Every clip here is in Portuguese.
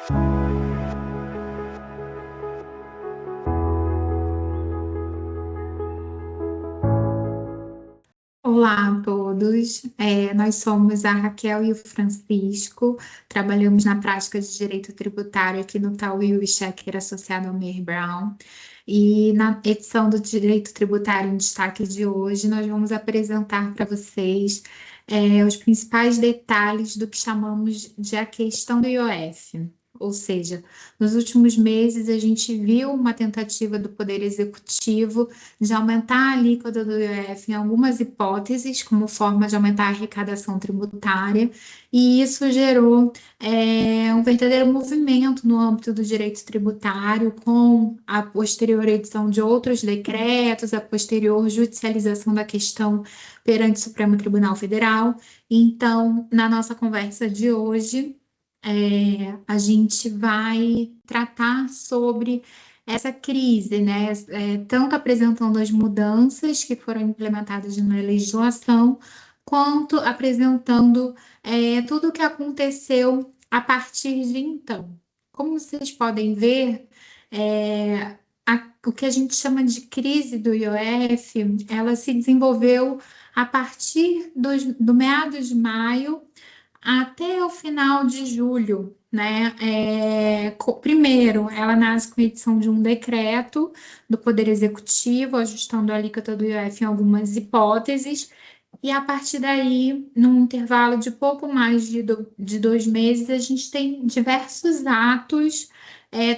Olá a todos. Nós somos a Raquel e o Francisco, trabalhamos na prática de direito tributário aqui no Tauil e Schecker associado ao Meir Brown. E na edição do Direito Tributário em Destaque de hoje, nós vamos apresentar para vocês os principais detalhes do que chamamos de a questão do IOF. Ou seja, nos últimos meses a gente viu uma tentativa do Poder Executivo de aumentar a alíquota do IOF em algumas hipóteses, como forma de aumentar a arrecadação tributária, e isso gerou um verdadeiro movimento no âmbito do direito tributário, com a posterior edição de outros decretos, a posterior judicialização da questão perante o Supremo Tribunal Federal. Então, na nossa conversa de hoje, a gente vai tratar sobre essa crise, né? Tanto apresentando as mudanças que foram implementadas na legislação, quanto apresentando tudo o que aconteceu a partir de então. Como vocês podem ver, o que a gente chama de crise do IOF, ela se desenvolveu a partir do meados de maio até o final de julho, né? Primeiro, ela nasce com a edição de um decreto do Poder Executivo, ajustando a alíquota do IOF em algumas hipóteses, e a partir daí, num intervalo de pouco mais de 2 meses, a gente tem diversos atos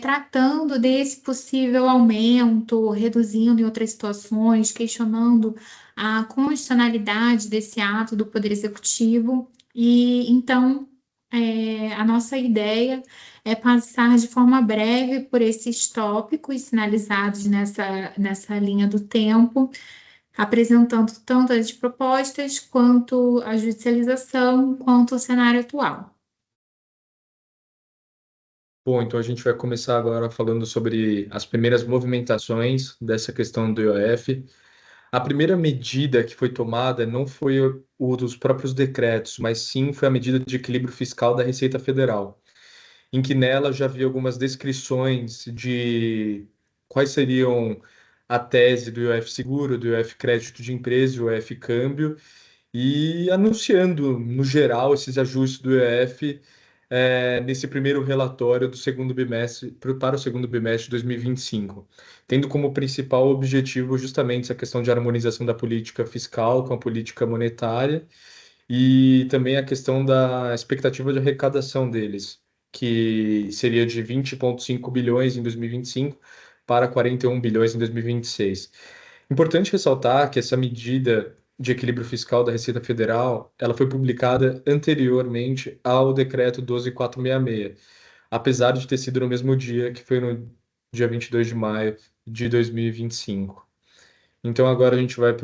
tratando desse possível aumento, reduzindo em outras situações, questionando a constitucionalidade desse ato do Poder Executivo. E então, a nossa ideia é passar de forma breve por esses tópicos sinalizados nessa linha do tempo, apresentando tanto as propostas, quanto a judicialização, quanto o cenário atual. Bom, então a gente vai começar agora falando sobre as primeiras movimentações dessa questão do IOF. A primeira medida que foi tomada não foi o dos próprios decretos, mas sim foi a medida de equilíbrio fiscal da Receita Federal, em que nela já havia algumas descrições de quais seriam a tese do IOF seguro, do IOF crédito de empresa e o IOF câmbio, e anunciando, no geral, esses ajustes do IOF nesse primeiro relatório do segundo bimestre, para o segundo bimestre de 2025, tendo como principal objetivo justamente essa questão de harmonização da política fiscal com a política monetária e também a questão da expectativa de arrecadação deles, que seria de 20,5 bilhões em 2025 para 41 bilhões em 2026. Importante ressaltar que essa medida de equilíbrio fiscal da Receita Federal, ela foi publicada anteriormente ao decreto 12.466, apesar de ter sido no mesmo dia, que foi no dia 22 de maio de 2025. Então agora a gente vai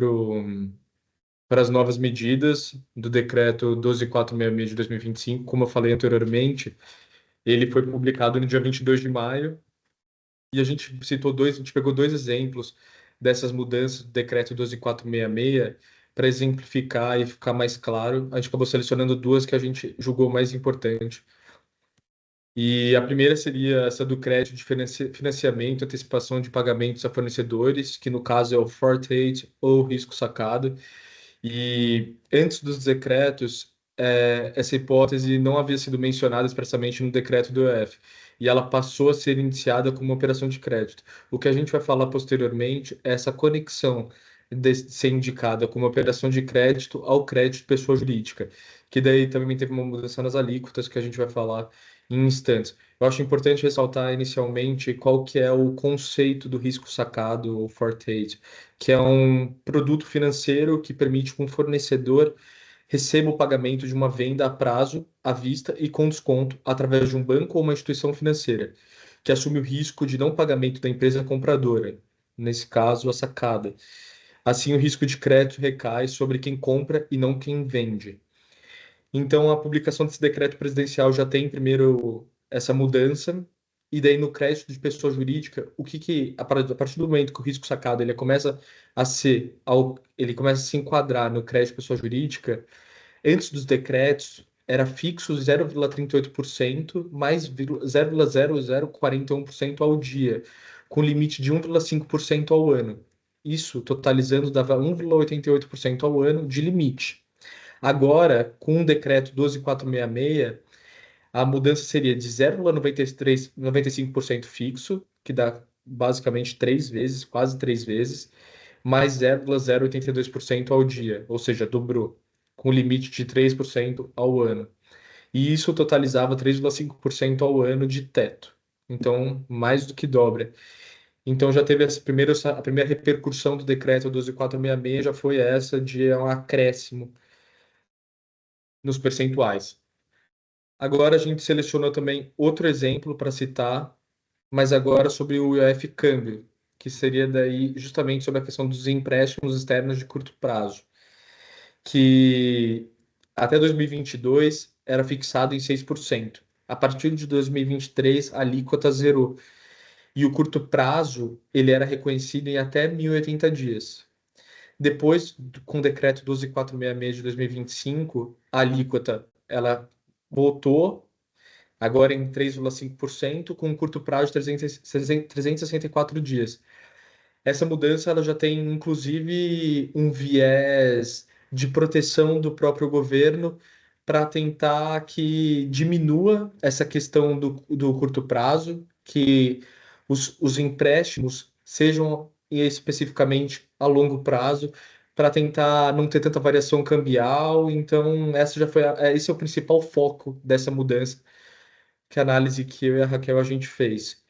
para as novas medidas do decreto 12.466 de 2025. Como eu falei anteriormente, ele foi publicado no dia 22 de maio e a gente pegou dois exemplos dessas mudanças do decreto 12.466 para exemplificar e ficar mais claro. A gente acabou selecionando duas que a gente julgou mais importante. E a primeira seria essa do crédito de financiamento, antecipação de pagamentos a fornecedores, que no caso é o Forte ou risco sacado. E antes dos decretos, essa hipótese não havia sido mencionada expressamente no decreto do EF, e ela passou a ser iniciada como uma operação de crédito. O que a gente vai falar posteriormente é essa conexão de ser indicada como operação de crédito ao crédito de pessoa jurídica, que daí também teve uma mudança nas alíquotas que a gente vai falar em instantes. Eu acho importante ressaltar inicialmente qual que é o conceito do risco sacado ou Forte, que é um produto financeiro que permite que um fornecedor receba o pagamento de uma venda a prazo, à vista e com desconto através de um banco ou uma instituição financeira, que assume o risco de não pagamento da empresa compradora, nesse caso, a sacada. Assim, o risco de crédito recai sobre quem compra e não quem vende. Então, a publicação desse decreto presidencial já tem primeiro essa mudança, e daí no crédito de pessoa jurídica, a partir do momento que o risco sacado ele começa a se enquadrar no crédito de pessoa jurídica, antes dos decretos, era fixo 0,38% mais 0,0041% ao dia, com limite de 1,5% ao ano. Isso, totalizando, dava 1,88% ao ano de limite. Agora, com o decreto 12.466, a mudança seria de 0,95% fixo, que dá basicamente três vezes, quase três vezes, mais 0,082% ao dia, ou seja, dobrou, com limite de 3% ao ano. E isso totalizava 3,5% ao ano de teto. Então, mais do que dobra. Então, já teve a primeira repercussão do decreto 12.466, já foi essa de um acréscimo nos percentuais. Agora, a gente selecionou também outro exemplo para citar, mas agora sobre o IOF câmbio, que seria daí justamente sobre a questão dos empréstimos externos de curto prazo, que até 2022 era fixado em 6%. A partir de 2023, a alíquota zerou. E o curto prazo, ele era reconhecido em até 1.080 dias. Depois, com o decreto 12.466 de 2025, a alíquota ela voltou agora em 3,5%, com um curto prazo de 364 dias. Essa mudança ela já tem, inclusive, um viés de proteção do próprio governo para tentar que diminua essa questão do curto prazo, que os empréstimos sejam especificamente a longo prazo, para tentar não ter tanta variação cambial. Então, esse é o principal foco dessa mudança, que a análise que eu e a Raquel a gente fez.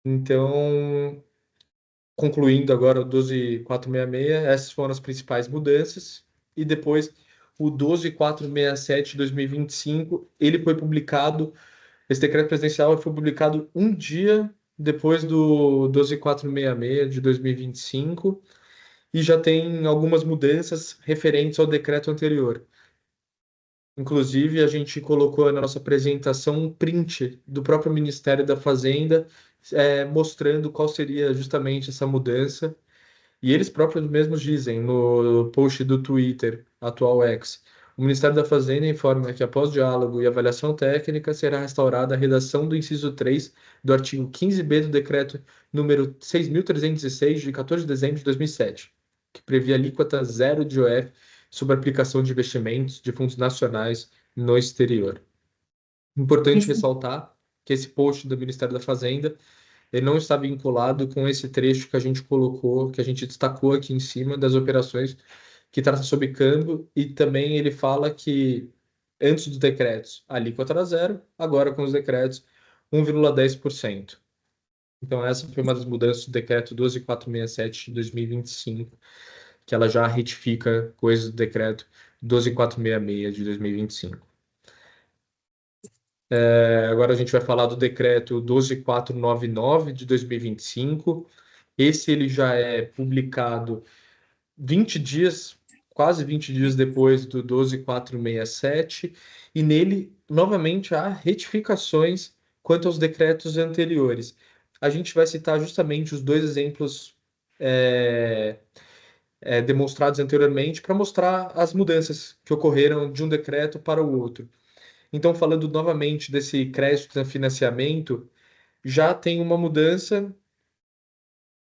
Então, concluindo agora o 12.466, essas foram as principais mudanças. E depois o 12.467 de 2025, ele foi publicado, esse decreto presidencial foi publicado um dia depois do 12.466 de 2025 e já tem algumas mudanças referentes ao decreto anterior. Inclusive, a gente colocou na nossa apresentação um print do próprio Ministério da Fazenda, mostrando qual seria justamente essa mudança. E eles próprios mesmos dizem no post do Twitter, atual X, o Ministério da Fazenda informa que, após diálogo e avaliação técnica, será restaurada a redação do inciso 3 do artigo 15b do Decreto número 6.306, de 14 de dezembro de 2007, que previa alíquota zero de IOF sobre a aplicação de investimentos de fundos nacionais no exterior. Importante Esse- ressaltar que esse post do Ministério da Fazenda ele não está vinculado com esse trecho que a gente colocou, que a gente destacou aqui em cima das operações, que trata sobre câmbio, e também ele fala que antes dos decretos a alíquota era zero, agora com os decretos 1,10%. Então essa foi uma das mudanças do decreto 12.467 de 2025, que ela já retifica coisas do decreto 12.466 de 2025. Agora a gente vai falar do decreto 12.499 de 2025. Esse ele já é publicado 20 dias, quase 20 dias depois do 12.467, e nele, novamente, há retificações quanto aos decretos anteriores. A gente vai citar justamente os dois exemplos é, demonstrados anteriormente para mostrar as mudanças que ocorreram de um decreto para o outro. Então, falando novamente desse crédito de financiamento, já tem uma mudança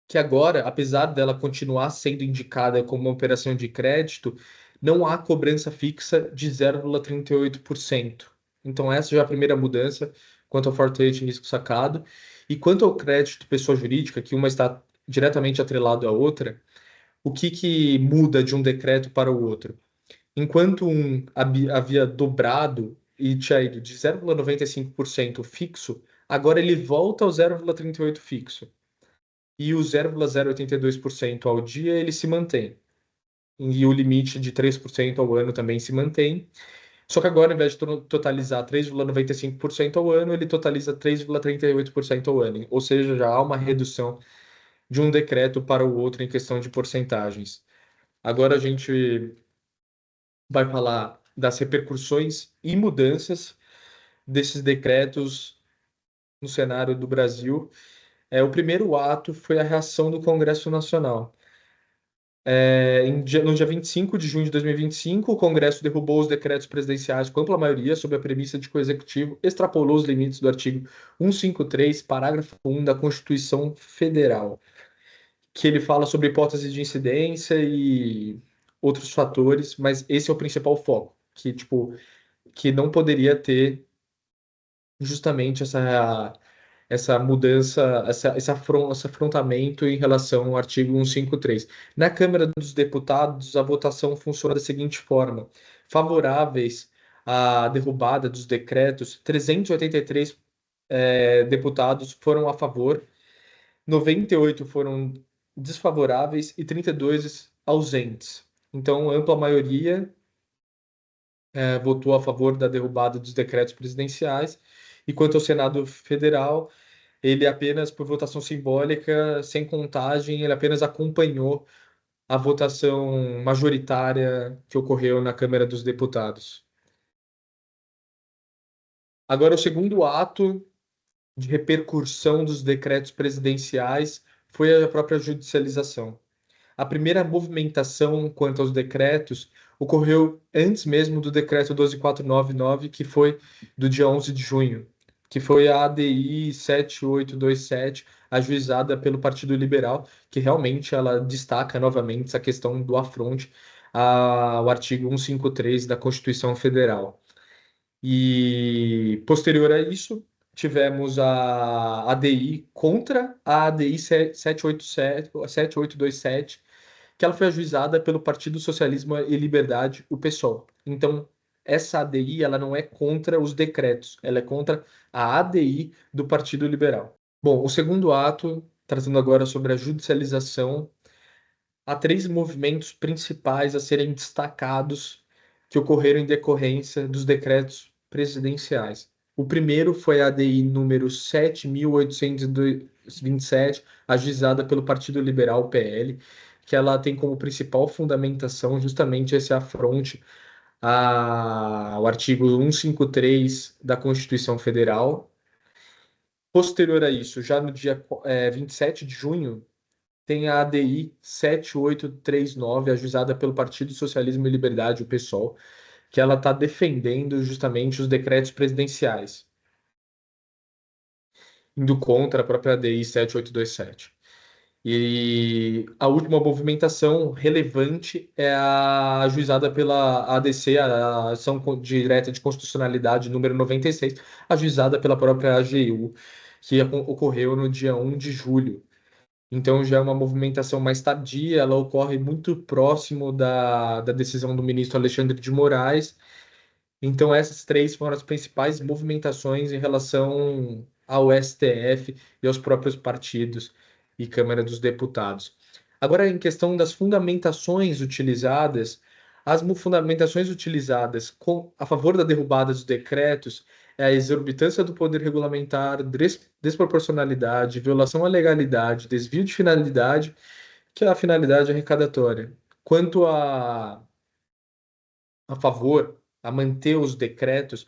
que agora, apesar dela continuar sendo indicada como uma operação de crédito, não há cobrança fixa de 0,38%. Então, essa já é a primeira mudança quanto ao forte rate risco sacado. E quanto ao crédito pessoa jurídica, que uma está diretamente atrelado à outra, o que muda de um decreto para o outro? Enquanto um havia dobrado e tinha ido de 0,95% fixo, agora ele volta ao 0,38% fixo. E o 0,082% ao dia ele se mantém. E o limite de 3% ao ano também se mantém. Só que agora, ao invés de totalizar 3,95% ao ano, ele totaliza 3,38% ao ano. Ou seja, já há uma redução de um decreto para o outro em questão de porcentagens. Agora a gente vai falar das repercussões e mudanças desses decretos no cenário do Brasil. O primeiro ato foi a reação do Congresso Nacional. No dia 25 de junho de 2025, o Congresso derrubou os decretos presidenciais com ampla maioria, sob a premissa de que o Executivo extrapolou os limites do artigo 153, parágrafo 1 da Constituição Federal, que ele fala sobre hipóteses de incidência e outros fatores, mas esse é o principal foco, que, tipo, que não poderia ter justamente essa mudança, esse afrontamento em relação ao artigo 153. Na Câmara dos Deputados, a votação funciona da seguinte forma: favoráveis à derrubada dos decretos, 383 deputados foram a favor, 98 foram desfavoráveis e 32 ausentes. Então, ampla maioria votou a favor da derrubada dos decretos presidenciais, e quanto ao Senado Federal, ele apenas, por votação simbólica, sem contagem, ele apenas acompanhou a votação majoritária que ocorreu na Câmara dos Deputados. Agora, o segundo ato de repercussão dos decretos presidenciais foi a própria judicialização. A primeira movimentação quanto aos decretos ocorreu antes mesmo do decreto 12499, que foi do dia 11 de junho, que foi a ADI 7827, ajuizada pelo Partido Liberal, que realmente ela destaca novamente essa questão do afronte ao artigo 153 da Constituição Federal. E posterior a isso, tivemos a ADI contra a ADI 7827, que ela foi ajuizada pelo Partido Socialismo e Liberdade, o PSOL. Então, essa ADI ela não é contra os decretos, ela é contra a ADI do Partido Liberal. Bom, o segundo ato, tratando agora sobre a judicialização, há três movimentos principais a serem destacados que ocorreram em decorrência dos decretos presidenciais. O primeiro foi a ADI número 7.827, ajuizada pelo Partido Liberal, PL, que ela tem como principal fundamentação justamente esse afronte ao artigo 153 da Constituição Federal. Posterior a isso, já no dia 27 de junho, tem a ADI 7839, ajuizada pelo Partido Socialismo e Liberdade, o PSOL, que ela está defendendo justamente os decretos presidenciais, indo contra a própria ADI 7827. E a última movimentação relevante é a ajuizada pela ADC, a Ação Direta de Constitucionalidade número 96, ajuizada pela própria AGU, que ocorreu no dia 1 de julho. Então já é uma movimentação mais tardia, ela ocorre muito próximo da decisão do ministro Alexandre de Moraes. Então essas três foram as principais movimentações em relação ao STF e aos próprios partidos e Câmara dos Deputados. Agora, em questão das fundamentações utilizadas, fundamentações utilizadas a favor da derrubada dos decretos é a exorbitância do poder regulamentar, desproporcionalidade, violação à legalidade, desvio de finalidade, que é a finalidade arrecadatória. Quanto a favor, a manter os decretos,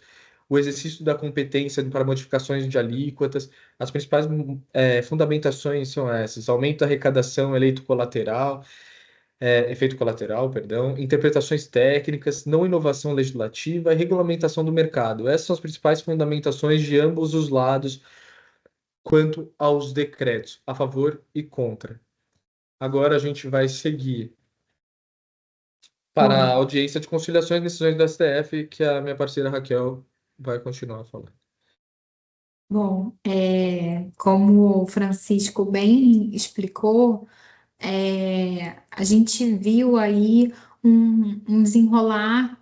o exercício da competência para modificações de alíquotas, as principais fundamentações são essas: aumento da arrecadação, efeito colateral, perdão, interpretações técnicas, não inovação legislativa e regulamentação do mercado. Essas são as principais fundamentações de ambos os lados quanto aos decretos, a favor e contra. Agora a gente vai seguir para a Bom, audiência de conciliações e decisões do STF, que a minha parceira Raquel vai continuar falando. Como o Francisco bem explicou, a gente viu aí um desenrolar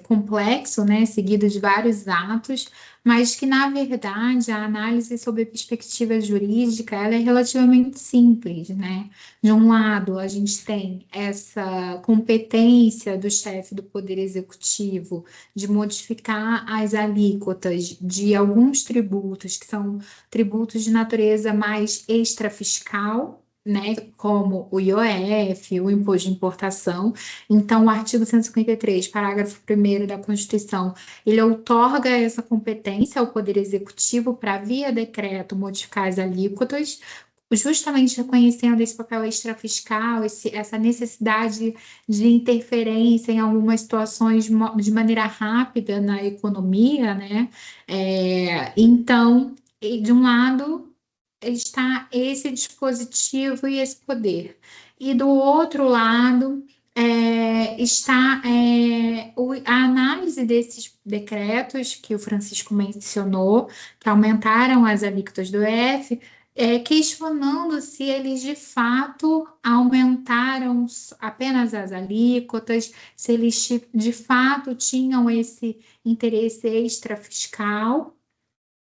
complexo, né, seguido de vários atos, mas que, na verdade, a análise sob a perspectiva jurídica, ela é relativamente simples, né? De um lado, a gente tem essa competência do chefe do Poder Executivo de modificar as alíquotas de alguns tributos, que são tributos de natureza mais extrafiscal, né, como o IOF, o Imposto de Importação. Então, o artigo 153, parágrafo 1º da Constituição, ele outorga essa competência ao Poder Executivo para, via decreto, modificar as alíquotas, justamente reconhecendo esse papel extrafiscal, essa necessidade de interferência em algumas situações de maneira rápida na economia, né? Então, de um lado está esse dispositivo e esse poder. E do outro lado está a análise desses decretos que o Francisco mencionou, que aumentaram as alíquotas do EF, questionando se eles de fato aumentaram apenas as alíquotas, se eles de fato tinham esse interesse extrafiscal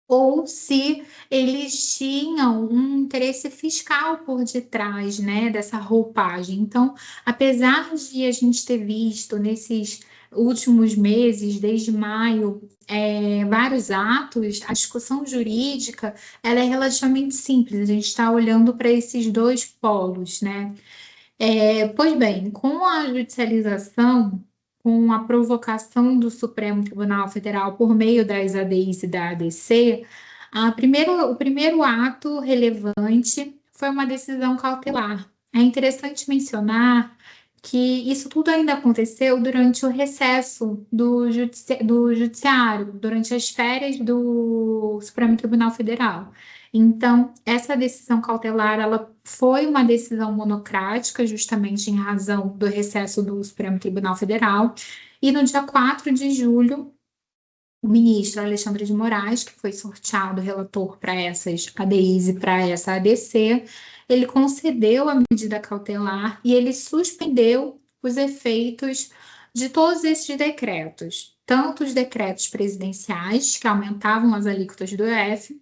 ou se eles tinham um interesse fiscal por detrás, né, dessa roupagem. Então, apesar de a gente ter visto nesses últimos meses, desde maio, vários atos, a discussão jurídica ela é relativamente simples. A gente está olhando para esses dois polos, né? Pois bem, com a judicialização, com a provocação do Supremo Tribunal Federal por meio das ADIs e da ADC, o primeiro ato relevante foi uma decisão cautelar. É interessante mencionar que isso tudo ainda aconteceu durante o recesso do Judiciário, durante as férias do Supremo Tribunal Federal. Então, essa decisão cautelar, ela foi uma decisão monocrática, justamente em razão do recesso do Supremo Tribunal Federal. E no dia 4 de julho, o ministro Alexandre de Moraes, que foi sorteado relator para essas ADIs e para essa ADC, ele concedeu a medida cautelar e ele suspendeu os efeitos de todos esses decretos, tanto os decretos presidenciais, que aumentavam as alíquotas do EF,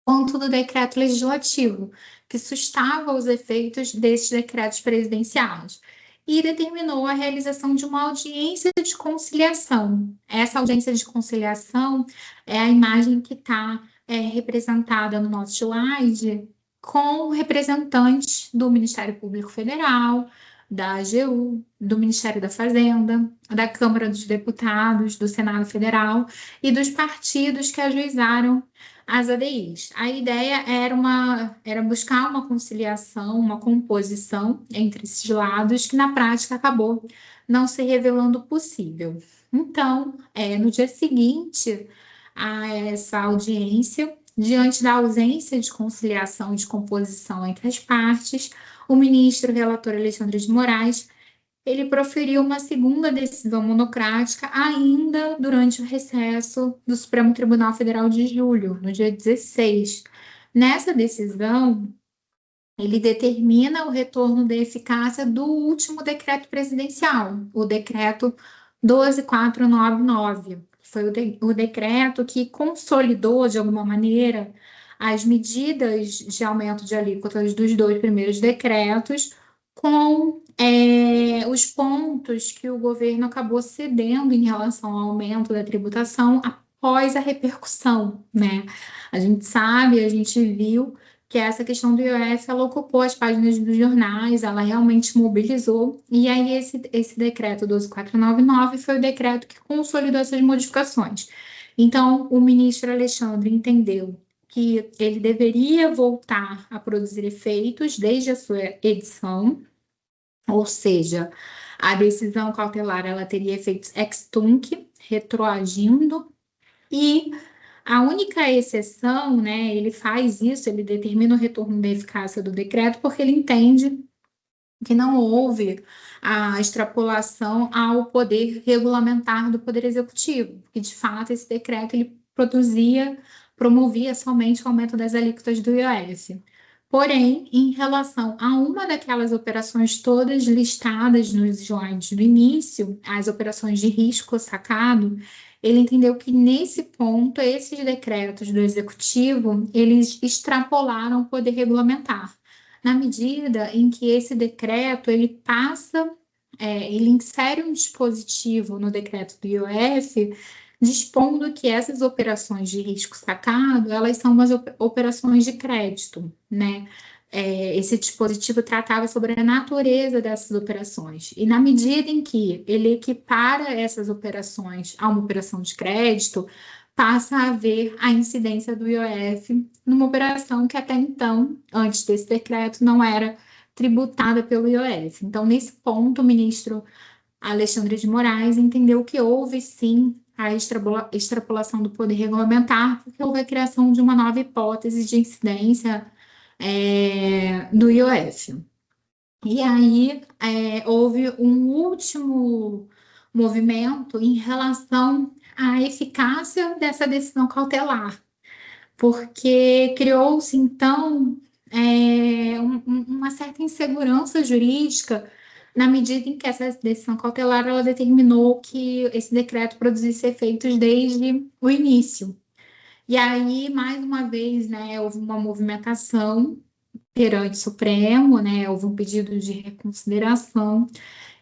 quanto do decreto legislativo, que sustava os efeitos desses decretos presidenciais, e determinou a realização de uma audiência de conciliação. Essa audiência de conciliação é a imagem que está representada no nosso slide, com representantes do Ministério Público Federal, da AGU, do Ministério da Fazenda, da Câmara dos Deputados, do Senado Federal e dos partidos que ajuizaram as ADIs. A ideia era buscar uma conciliação, uma composição entre esses lados, que na prática acabou não se revelando possível. Então, no dia seguinte a essa audiência, diante da ausência de conciliação e de composição entre as partes, o ministro relator Alexandre de Moraes ele proferiu uma segunda decisão monocrática ainda durante o recesso do Supremo Tribunal Federal de julho, no dia 16. Nessa decisão, ele determina o retorno da eficácia do último decreto presidencial, o decreto 12499, que foi o decreto que consolidou, de alguma maneira, as medidas de aumento de alíquotas dos dois primeiros decretos, com os pontos que o governo acabou cedendo em relação ao aumento da tributação após a repercussão, né? A gente sabe, a gente viu que essa questão do IOF, ela ocupou as páginas dos jornais, ela realmente mobilizou, e aí esse decreto 12499 foi o decreto que consolidou essas modificações. Então, o ministro Alexandre entendeu que ele deveria voltar a produzir efeitos desde a sua edição, ou seja, a decisão cautelar ela teria efeitos ex tunc, retroagindo, e a única exceção, né, ele faz isso, ele determina o retorno da eficácia do decreto porque ele entende que não houve a extrapolação ao poder regulamentar do Poder Executivo, porque de fato esse decreto ele promovia somente o aumento das alíquotas do IOF. Porém, em relação a uma daquelas operações todas listadas nos slides do início, as operações de risco sacado, ele entendeu que nesse ponto, esses decretos do Executivo, eles extrapolaram o poder regulamentar, na medida em que esse decreto, ele insere um dispositivo no decreto do IOF, dispondo que essas operações de risco sacado, elas são umas operações de crédito, né? Esse dispositivo tratava sobre a natureza dessas operações. E na medida em que ele equipara essas operações a uma operação de crédito, passa a haver a incidência do IOF numa operação que até então, antes desse decreto, não era tributada pelo IOF. Então, nesse ponto, o ministro Alexandre de Moraes entendeu que houve sim a extrapolação do poder regulamentar, porque houve a criação de uma nova hipótese de incidência do IOF. E aí houve um último movimento em relação à eficácia dessa decisão cautelar, porque criou-se então uma certa insegurança jurídica na medida em que essa decisão cautelar ela determinou que esse decreto produzisse efeitos desde o início. E aí, mais uma vez, né, houve uma movimentação perante o Supremo, né, houve um pedido de reconsideração,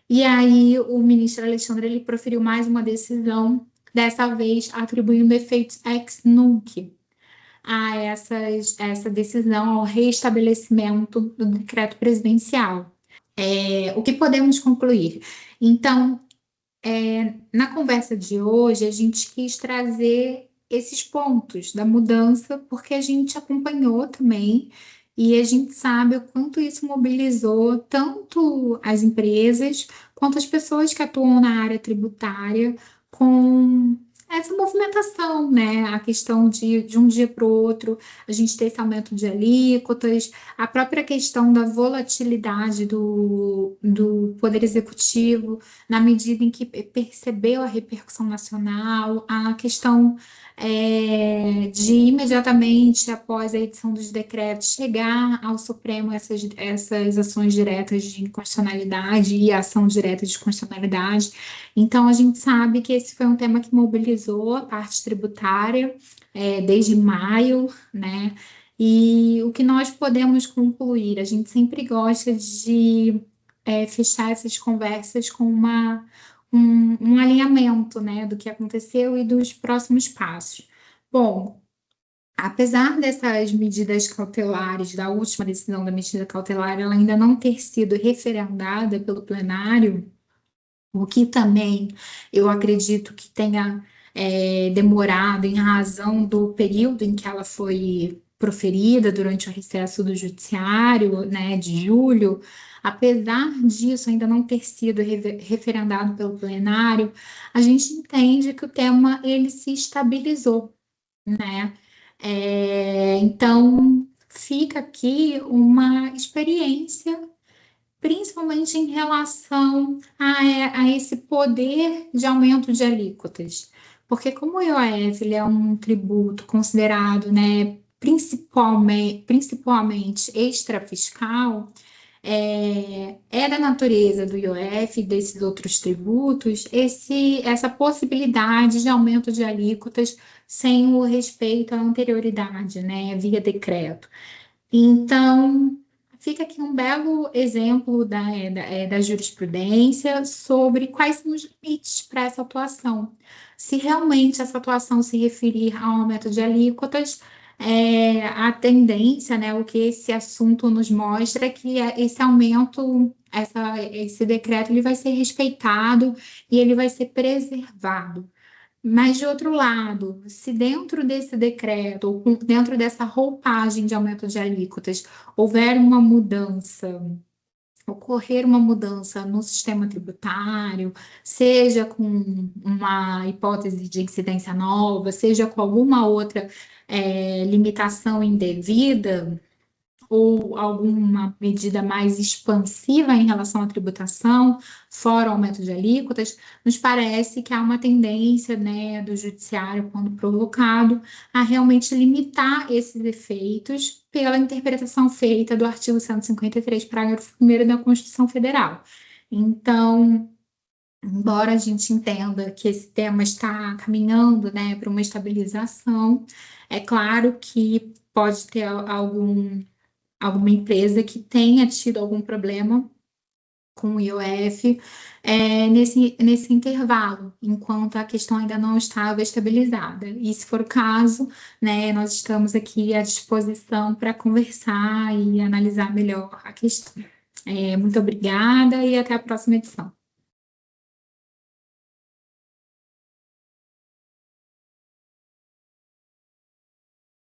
e aí o ministro Alexandre ele proferiu mais uma decisão, dessa vez atribuindo efeitos ex nunc a essa decisão, ao reestabelecimento do decreto presidencial. O que podemos concluir? Então, na conversa de hoje, a gente quis trazer esses pontos da mudança, porque a gente acompanhou também e a gente sabe o quanto isso mobilizou tanto as empresas quanto as pessoas que atuam na área tributária com essa movimentação, né? A questão de um dia para o outro, a gente ter esse aumento de alíquotas, a própria questão da volatilidade do Poder Executivo, na medida em que percebeu a repercussão nacional, a questão de imediatamente após a edição dos decretos chegar ao Supremo essas ações diretas de inconstitucionalidade e ação direta de constitucionalidade. Então, a gente sabe que esse foi um tema que mobilizou a parte tributária desde maio, né? E o que nós podemos concluir? A gente sempre gosta de fechar essas conversas com um alinhamento, né, do que aconteceu e dos próximos passos. Bom, apesar dessas medidas cautelares, da última decisão da medida cautelar, ela ainda não ter sido referendada pelo plenário, o que também eu acredito que tenha demorado em razão do período em que ela foi proferida durante o recesso do judiciário, né, de julho. Apesar disso ainda não ter sido referendado pelo plenário, a gente entende que o tema ele se estabilizou, né? Então fica aqui uma experiência principalmente em relação a esse poder de aumento de alíquotas. Porque como o IOF ele é um tributo considerado, né, principalmente extrafiscal, é da natureza do IOF e desses outros tributos essa possibilidade de aumento de alíquotas sem o respeito à anterioridade, né, via decreto. Então, fica aqui um belo exemplo da jurisprudência sobre quais são os limites para essa atuação. Se realmente essa atuação se referir ao aumento de alíquotas, a tendência, né, o que esse assunto nos mostra é que esse aumento, esse decreto, ele vai ser respeitado e ele vai ser preservado. Mas, de outro lado, se dentro desse decreto, ou dentro dessa roupagem de aumento de alíquotas, houver uma mudança, ocorrer uma mudança no sistema tributário, seja com uma hipótese de incidência nova, seja com alguma outra limitação indevida, ou alguma medida mais expansiva em relação à tributação, fora o aumento de alíquotas, nos parece que há uma tendência, né, do judiciário, quando provocado, a realmente limitar esses efeitos pela interpretação feita do artigo 153, parágrafo 1º da Constituição Federal. Então, embora a gente entenda que esse tema está caminhando, né, para uma estabilização, é claro que pode ter alguma empresa que tenha tido algum problema com o IOF nesse intervalo, enquanto a questão ainda não estava estabilizada. E se for o caso, né, nós estamos aqui à disposição para conversar e analisar melhor a questão. Muito obrigada e até a próxima edição.